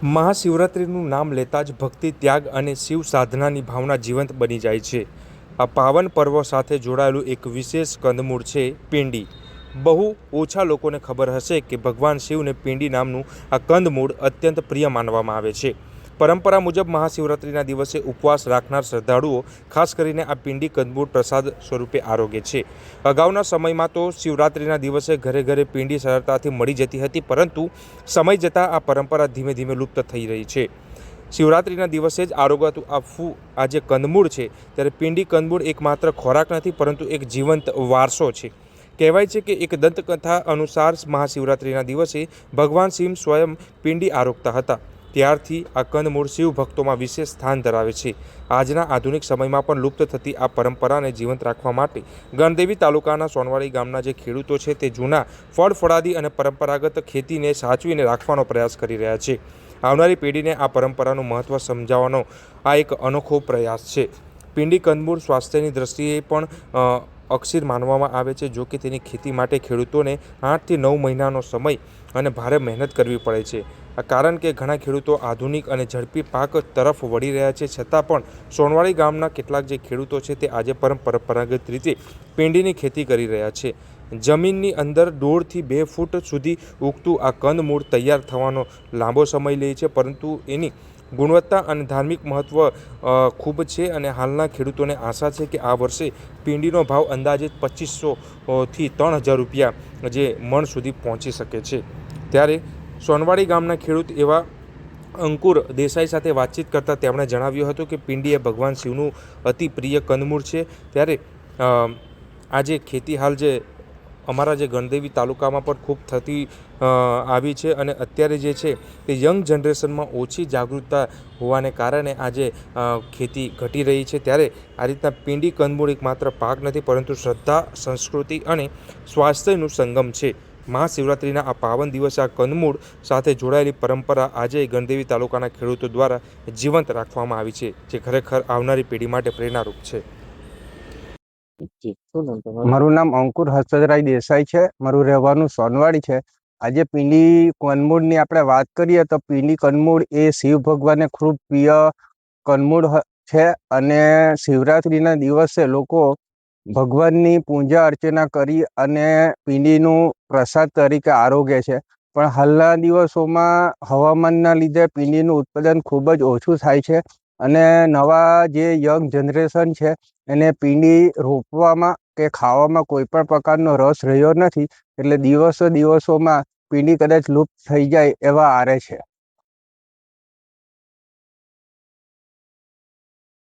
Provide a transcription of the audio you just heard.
મહાશિવરાત્રિનું નામ લેતા જ ભક્તિ, ત્યાગ અને શિવ સાધનાની ભાવના જીવંત બની જાય છે. આ પાવન પર્વ સાથે જોડાયેલું એક વિશેષ કંદમૂળ છે પિંડી. બહુ ઓછા લોકોને ખબર હશે કે ભગવાન શિવને પિંડી નામનું આ કંદમૂળ અત્યંત પ્રિય માનવામાં આવે છે. પરંપરા મુજબ મહાશિવરાત્રિના દિવસે ઉપવાસ રાખનાર શ્રદ્ધાળુઓ ખાસ કરીને આ પિંડી કંદમૂળ પ્રસાદ સ્વરૂપે આરોગે છે. અગાઉના સમયમાં તો શિવરાત્રિના દિવસે ઘરે ઘરે પિંડી સરળતાથી મળી જતી હતી, પરંતુ સમય જતાં આ પરંપરા ધીમે ધીમે લુપ્ત થઈ રહી છે. શિવરાત્રિના દિવસે જ આરોગાતું આ જે કંદમૂળ છે, ત્યારે પિંડી કંદમૂળ એકમાત્ર ખોરાક નથી, પરંતુ એક જીવંત વારસો છે. કહેવાય છે કે એક દંતકથા અનુસાર મહાશિવરાત્રિના દિવસે ભગવાન શિવ સ્વયં પિંડી આરોગતા હતા. ત્યારથી આ કંદમૂળ શિવ ભક્તોમાં વિશેષ સ્થાન ધરાવે છે. આજના આધુનિક સમયમાં પણ લુપ્ત થતી આ પરંપરાને જીવંત રાખવા માટે ગણદેવી તાલુકાના સોનવાડી ગામના જે ખેડૂતો છે, તે જૂના ફળફળાદી અને પરંપરાગત ખેતીને સાચવીને રાખવાનો પ્રયાસ કરી રહ્યા છે. આવનારી પેઢીને આ પરંપરાનું મહત્ત્વ સમજાવવાનો આ એક અનોખો પ્રયાસ છે. પિંડી કંદમૂળ સ્વાસ્થ્યની દ્રષ્ટિએ પણ અક્ષીર માનવામાં આવે છે. જો કે તેની ખેતી માટે ખેડૂતોને 8 થી 9 મહિનાનો સમય અને ભારે મહેનત કરવી પડે છે. કારણ કે ઘણા ખેડૂતો આધુનિક અને ઝડપી પાક તરફ વળી રહ્યા છે, છતાં પણ સોનવાડી ગામના કેટલાક જે ખેડૂતો છે, તે આજે પરંપરાગત રીતે પિંડીની ખેતી કરી રહ્યા છે. જમીનની અંદર 1.5 થી 2 ફૂટ સુધી ઉગતું આ કંદમૂળ તૈયાર થવાનો લાંબો સમય લે છે, પરંતુ એની ગુણવત્તા અને ધાર્મિક મહત્ત્વ ખૂબ છે. અને હાલના ખેડૂતોને આશા છે કે આ વર્ષે પિંડીનો ભાવ અંદાજે 2500 થી 3000 રૂપિયા જે મણ સુધી પહોંચી શકે છે. ત્યારે સોનવાડી ગામના ખેડૂત એવા અંકુર દેસાઈ સાથે વાતચીત કરતાં તેમણે જણાવ્યું હતું કે પિંડી એ ભગવાન શિવનું અતિ પ્રિય કંદમૂળ છે. ત્યારે આજે ખેતી હાલ જે અમારા જે ગણદેવી તાલુકામાં પણ ખૂબ થતી આવી છે, અને અત્યારે જે છે તે યંગ જનરેશનમાં ઓછી જાગૃતતા હોવાને કારણે આજે ખેતી ઘટી રહી છે. ત્યારે આ રીતના પિંડી કંદમૂળ એક માત્ર પાક નથી, પરંતુ શ્રદ્ધા, સંસ્કૃતિ અને સ્વાસ્થ્યનું સંગમ છે. મહાશિવરાત્રિના આ પાવન દિવસે આ કંદમૂળ સાથે જોડાયેલી પરંપરા આજે ગણદેવી તાલુકાના ખેડૂતો દ્વારા જીવંત રાખવામાં આવી છે, જે ખરેખર આવનારી પેઢી માટે પ્રેરણારૂપ છે. મારું નામ અંકુર હર્ષદરાય દેસાઈ છે. મારું રહેવાનું સોનવાડી છે. આજે પિંડી કંદમૂળની આપણે વાત કરીએ તો પિંડી કંદમૂળ એ શિવ ભગવાનને ખૂબ પ્રિય કંદમૂળ છે. અને શિવરાત્રિના દિવસે લોકો ભગવાનની પૂજા અર્ચના કરી અને પિંડીનું પ્રસાદ તરીકે આરોગે છે. પણ હાલના દિવસોમાં હવામાનના લીધે પિંડીનું ઉત્પાદન ખૂબ જ ઓછું થાય છે, અને નવા જે યંગ જનરેશન છે એને પિંડી રોપવામાં કે ખાવામાં કોઈ પણ પ્રકારનો રસ રહ્યો નથી. એટલે દિવસોમાં પિંડી કદાચ લુપ્ત થઈ જાય એવા આરે છે.